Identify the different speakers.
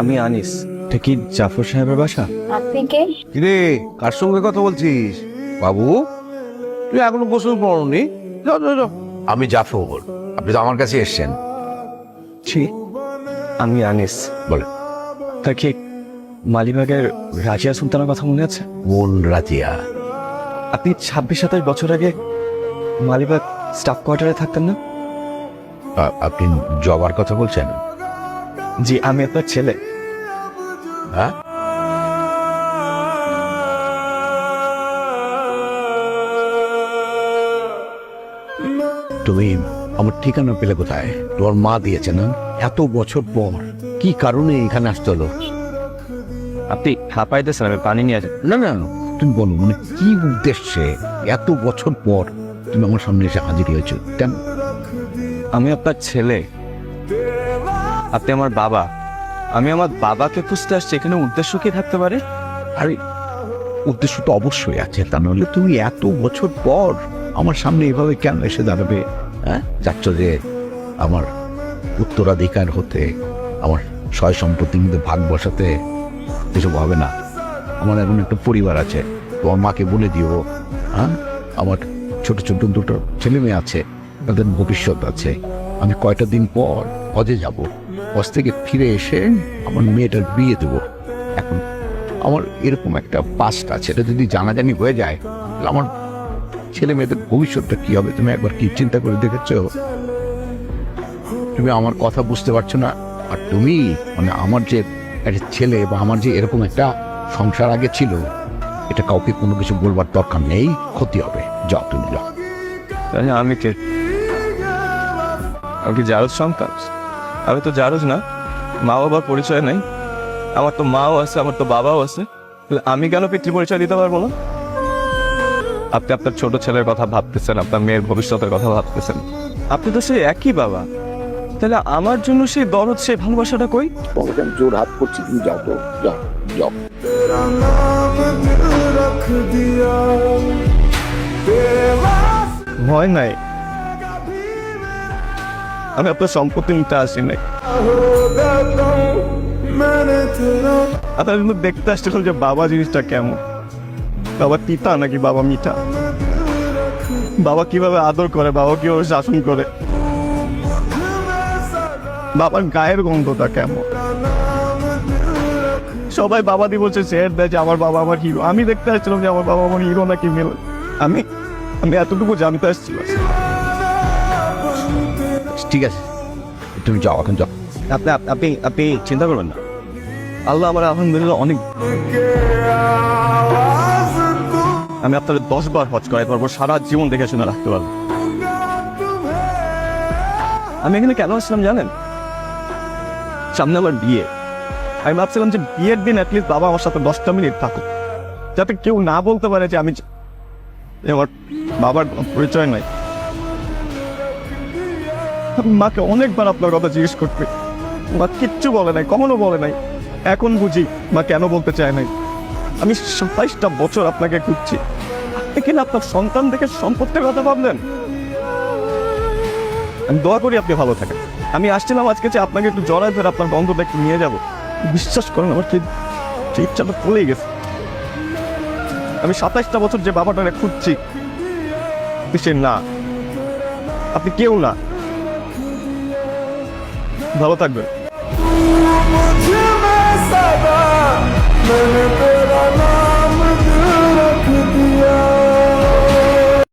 Speaker 1: আমি আনিস। এটা কি জাফর সাহেবের বাসা?
Speaker 2: আপনি কে?
Speaker 3: কিরে, কার সঙ্গে কথা বলছিস? বাবু, তুই এখনো গোসল করনি? যাও যাও যাও। আমি জাফর, আপনি তো আমার কাছে এসছেন।
Speaker 1: ছি, আমি আনিস।
Speaker 3: বলে,
Speaker 1: তা কি মালিবাগের রাজিয়া সুলতানের কথা মনে আছে?
Speaker 3: কোন রাজিয়া?
Speaker 1: আপনি 26-27 বছর আগে মালিবাগ স্টাফ কোয়ার্টারে থাকতেন না?
Speaker 3: আপনি জবার কথা বলছেন?
Speaker 1: জি, আমি আপনার ছেলে।
Speaker 3: হ্যাঁ, তুমি আমার ঠিকানা পেলে কোথায়? তোমার মা দিয়েছে না? এত বছর পর কি কারণে এখানে আসতে হলো?
Speaker 1: আপনি হাঁপাইতেছেন, আমি পানি নিয়ে আসেন।
Speaker 3: না না, তুমি বলো, মানে কি উদ্দেশ্যে এত বছর পর তুমি আমার সামনে এসে হাজির হয়েছো? কেন?
Speaker 1: আমি আপনার ছেলে, আপনি আমার বাবা। আমি আমার বাবাকে খুঁজতে আসছি, এখানে উদ্দেশ্য কি থাকতে পারে?
Speaker 3: আরে, উদ্দেশ্য তো অবশ্যই আছে, তা নাহলে তুমি এত বছর পর আমার সামনে এভাবে কেন এসে দাঁড়াবে? হ্যাঁ, যাচ্ছ যে আমার উত্তরাধিকার হতে, আমার সয় সম্পত্তির মধ্যে ভাগ বসাতে? এসব হবে না। আমার এখন একটা পরিবার আছে, তোমার মাকে বলে দিও। হ্যাঁ, আমার ছোট ছোট দুটো ছেলে মেয়ে আছে, তাদের ভবিষ্যৎ আছে। আমি কয়টা দিন পর হজে যাব, হজ থেকে ফিরে এসে আমার মেয়েটার বিয়ে দেবো। এখন আমার এরকম একটা পাস্ট আছে, এটা যদি জানাজানি হয়ে যায় তাহলে আমার ছেলে মেয়েদের ভবিষ্যৎটা কি হবে? তুমি একবার কি চিন্তা করে দেখেছো? তুমি আমার কথা বুঝতে পারছো না? আর তুমি, মানে আমার যে একটা ছেলে বা আমার যে এরকম একটা সংসার আগে ছিল, এটা কাউকে কোনো কিছু বলবার দরকার নেই, ক্ষতি হবে। যাও, তুমি যাও।
Speaker 1: তাহলে আমি কে? আমি কি জারজ সন্তান? আমি তো জারজ না, মা বাবার পরিচয় নাই। আমার তো মাও আছে, আমার তো বাবাও আছে। তাহলে আমি কেন পিতৃ পরিচয় দিতে পারবো না? আপনি আপনার ছোট ছেলের কথা ভাবতেছেন, আপনার মেয়ের ভবিষ্যতের কথা ভাবতেছেন। আপনি তো সেই একই বাবা, তাহলে আমার জন্য সেই দরদ, সেই ভালোবাসাটা কই?
Speaker 3: জোর হাত করছি, তুমি যাও তো, যাও যাও।
Speaker 1: ভয় নাই, আমি আপনার সম্পত্তি নিতে আসি নাই। আপনার জন্য দেখতে আসছিলাম যে বাবা জিনিসটা কেমন, বাবা তিতা নাকি বাবা মিঠা, বাবা কিভাবে আদর করে, বাবা কিভাবে শাসন করে, বাবার গায়ের গন্ধটা কেমন। সবাই বাবা দিয়ে বলছে, শেয়ার দেয় যে আমার বাবা আমার হিরো। আমি দেখতে আসছিলাম যে আমার বাবা আমার হিরো নাকি মিল। আমি আমি এতটুকু জানতে আসছিলাম।
Speaker 3: ঠিক আছে, তুমি যাও, এখন যাও।
Speaker 1: আপনি আপনি আপনি চিন্তা করবেন না, আল্লাহ আমার আলহামদুলিল্লাহ অনেক। আমি আপনার 10 বার হজ করাই পারবো, সারা জীবন দেখে শুনে রাখতে পারবো। আমি এখানে কেন আসলাম জানেন? সামনে আমার বিয়ে। আমি ভাবছিলাম যে বিয়ের দিন অ্যাটলিস্ট বাবা আমার সাথে 10টা মিনিট থাকুক, যাতে কেউ না বলতে পারে যে আমি আমার বাবার পরিচয় নাই। মাকে অনেকবার আপনার কথা জিজ্ঞেস করতে, মা কিচ্ছু বলে নাই, কখনো বলে নাই। এখন বুঝি মা কেন বলতে চায় নাই। আমি 27টা বছর আপনাকে খুঁজছি, আপনি কিনা আপনার সন্তান দেখে সম্পত্তির কথা ভাবলেন। আমি দোয়া করি আপনি ভালো থাকেন। আমি আসছিলাম আজকে যে আপনাকে একটু জড়ায় ধরে আপনার বন্ধুটা একটু নিয়ে যাব। বিশ্বাস করেন, আমার সেই ইচ্ছাটা পড়েই গেছে। আমি 27টা বছর যে বাবাটারে খুঁজছি, সে না, আপনি কেউ না। ভালো থাকবেন।